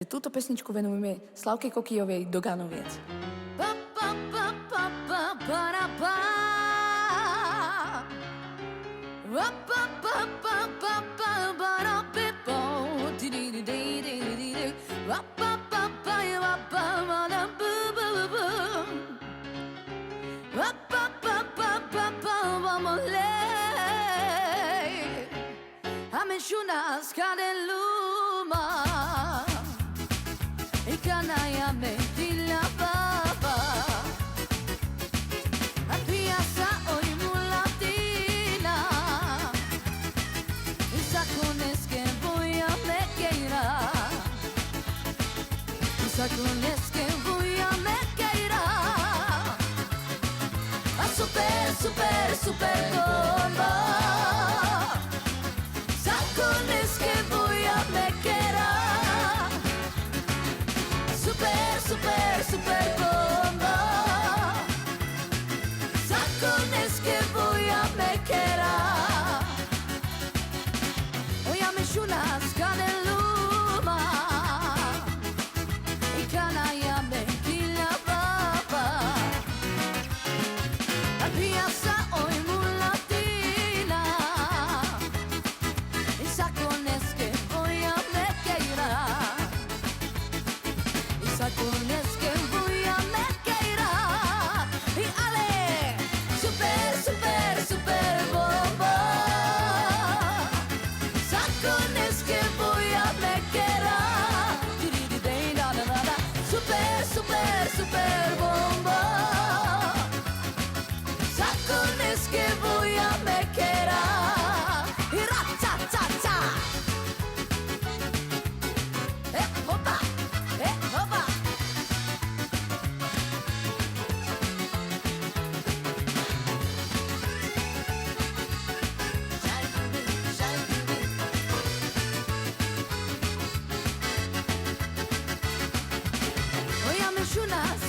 Túto pesničku venujeme Slavke Kokijovej Doganoviec. Ameshuna skadeluma Ikanaya me dilababa Apiasa oimulatina Isacones que voy a me queirar Isacones que voy a me queirar A super, super, super bomba Sacones que voy a me quedar Super, super, super bomba Sacones que voy a me quedar Hoy a me chunas caneluma Y canaya me quila baba A piazza hoy mulatina Sacones que voy a me queirar Y sacones que voy a me queirar Y ale, super, super, super bomba Sacones que voy a me queirar Super, super, super bomba Sacones que voy a me queirar Y ra-ta-ta-ta Opa, opa Hoy a me chunas